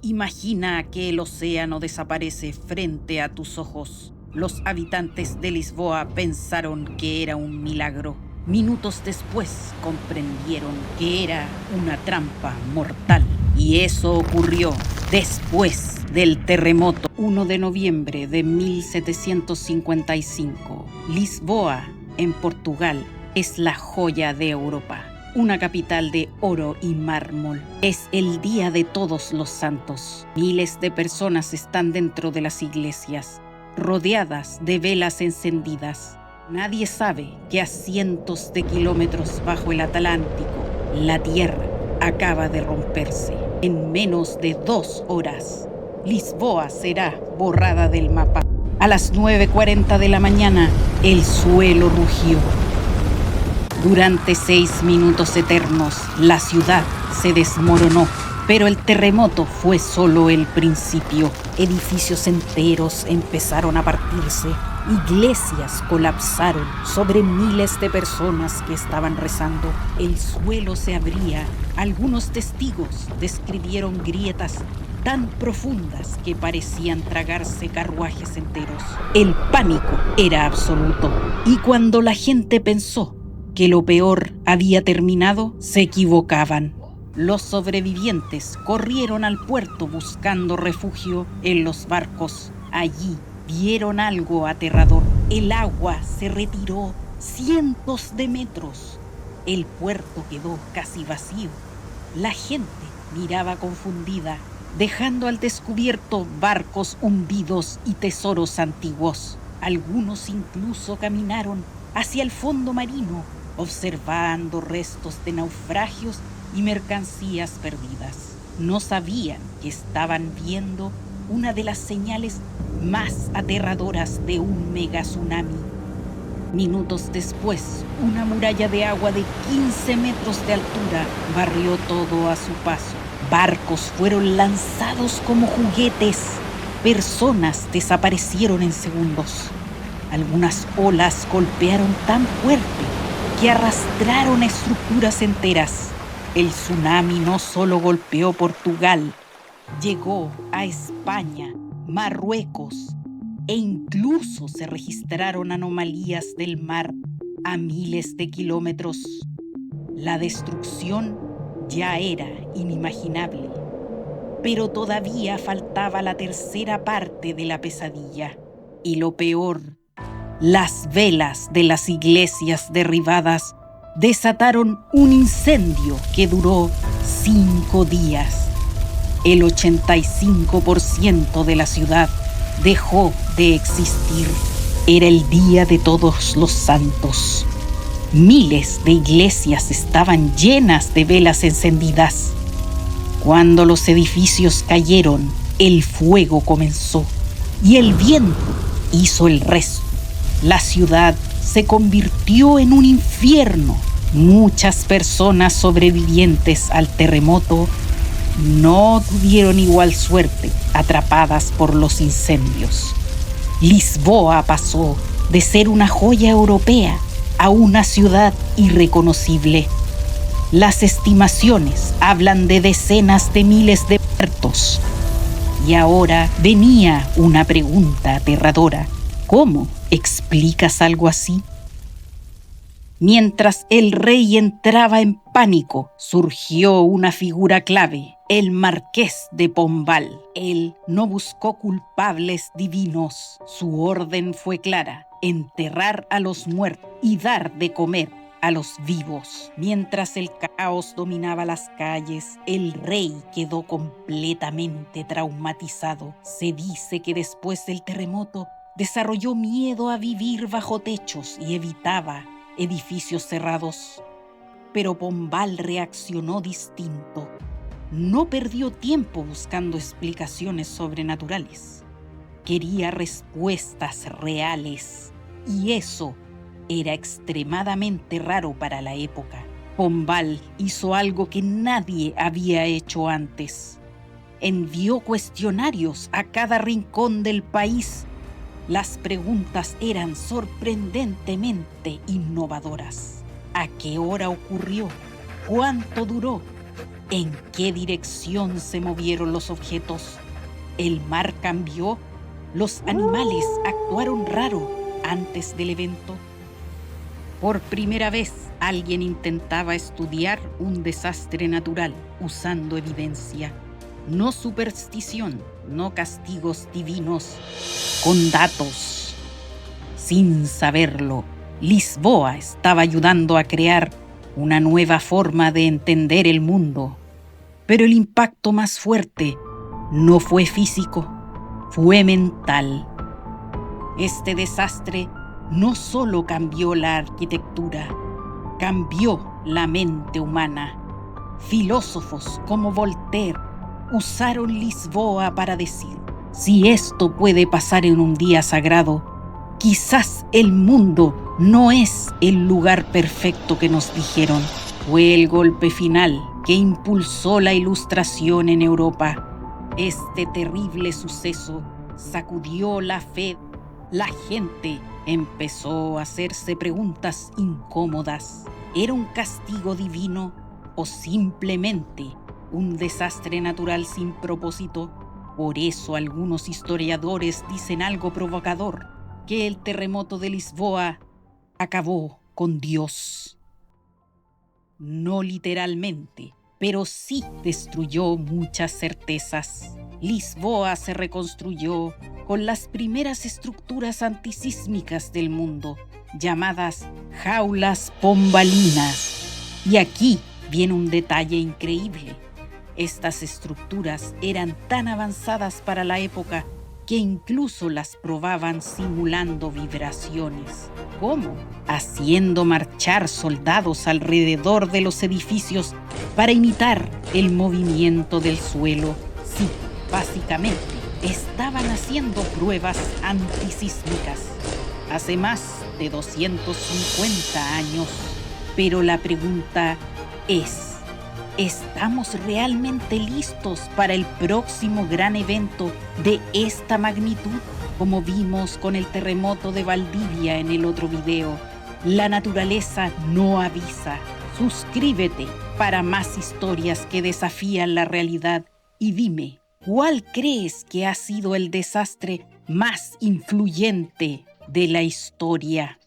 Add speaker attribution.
Speaker 1: Imagina que el océano desaparece frente a tus ojos. Los habitantes de Lisboa pensaron que era un milagro. Minutos después comprendieron que era una trampa mortal. Y eso ocurrió después del terremoto. 1 de noviembre de 1755. Lisboa, en Portugal, es la joya de Europa. Una capital de oro y mármol. Es el día de todos los santos. Miles de personas están dentro de las iglesias, rodeadas de velas encendidas. Nadie sabe que a cientos de kilómetros bajo el Atlántico, la tierra acaba de romperse. En menos de 2 horas, Lisboa será borrada del mapa. A las 9:40 de la mañana, el suelo rugió. Durante 6 minutos eternos, la ciudad se desmoronó, pero el terremoto fue solo el principio. Edificios enteros empezaron a partirse, iglesias colapsaron sobre miles de personas que estaban rezando. El suelo se abría. Algunos testigos describieron grietas tan profundas que parecían tragarse carruajes enteros. El pánico era absoluto, y cuando la gente pensó que lo peor había terminado, se equivocaban. Los sobrevivientes corrieron al puerto buscando refugio en los barcos. Allí vieron algo aterrador. El agua se retiró cientos de metros. El puerto quedó casi vacío. La gente miraba confundida, dejando al descubierto barcos hundidos y tesoros antiguos. Algunos incluso caminaron hacia el fondo marino, observando restos de naufragios y mercancías perdidas. No sabían que estaban viendo una de las señales más aterradoras de un mega tsunami. Minutos después, una muralla de agua de 15 metros de altura barrió todo a su paso. Barcos fueron lanzados como juguetes. Personas desaparecieron en segundos. Algunas olas golpearon tan fuerte que arrastraron estructuras enteras. El tsunami no solo golpeó Portugal, llegó a España, Marruecos, e incluso se registraron anomalías del mar a miles de kilómetros. La destrucción ya era inimaginable, pero todavía faltaba la tercera parte de la pesadilla. Y lo peor, las velas de las iglesias derribadas desataron un incendio que duró 5 días. El 85% de la ciudad dejó de existir. Era el día de todos los santos. Miles de iglesias estaban llenas de velas encendidas. Cuando los edificios cayeron, el fuego comenzó y el viento hizo el resto. La ciudad se convirtió en un infierno. Muchas personas sobrevivientes al terremoto no tuvieron igual suerte, atrapadas por los incendios. Lisboa pasó de ser una joya europea a una ciudad irreconocible. Las estimaciones hablan de decenas de miles de muertos. Y ahora venía una pregunta aterradora. ¿Cómo explicas algo así? Mientras el rey entraba en pánico, surgió una figura clave, el marqués de Pombal. Él no buscó culpables divinos. Su orden fue clara: enterrar a los muertos y dar de comer a los vivos. Mientras el caos dominaba las calles, el rey quedó completamente traumatizado. Se dice que después del terremoto desarrolló miedo a vivir bajo techos y evitaba edificios cerrados. Pero Pombal reaccionó distinto. No perdió tiempo buscando explicaciones sobrenaturales. Quería respuestas reales, y eso era extremadamente raro para la época. Pombal hizo algo que nadie había hecho antes. Envió cuestionarios a cada rincón del país. Las preguntas eran sorprendentemente innovadoras. ¿A qué hora ocurrió? ¿Cuánto duró? ¿En qué dirección se movieron los objetos? ¿El mar cambió? ¿Los animales actuaron raro antes del evento? Por primera vez, alguien intentaba estudiar un desastre natural usando evidencia, no superstición, no castigos divinos, con datos. Sin saberlo, Lisboa estaba ayudando a crear una nueva forma de entender el mundo. Pero el impacto más fuerte no fue físico, fue mental. Este desastre no solo cambió la arquitectura, cambió la mente humana. Filósofos como Voltaire usaron Lisboa para decir: si esto puede pasar en un día sagrado, quizás el mundo no es el lugar perfecto que nos dijeron. Fue el golpe final que impulsó la Ilustración en Europa. Este terrible suceso sacudió la fe. La gente empezó a hacerse preguntas incómodas. ¿Era un castigo divino o simplemente un desastre natural sin propósito? Por eso algunos historiadores dicen algo provocador, que el terremoto de Lisboa acabó con Dios. No literalmente, pero sí destruyó muchas certezas. Lisboa se reconstruyó con las primeras estructuras antisísmicas del mundo, llamadas jaulas pombalinas. Y aquí viene un detalle increíble. Estas estructuras eran tan avanzadas para la época que incluso las probaban simulando vibraciones. ¿Cómo? Haciendo marchar soldados alrededor de los edificios para imitar el movimiento del suelo. Sí, básicamente estaban haciendo pruebas antisísmicas hace más de 250 años. Pero la pregunta es: ¿estamos realmente listos para el próximo gran evento de esta magnitud? Como vimos con el terremoto de Valdivia en el otro video, la naturaleza no avisa. Suscríbete para más historias que desafían la realidad y dime, ¿cuál crees que ha sido el desastre más influyente de la historia?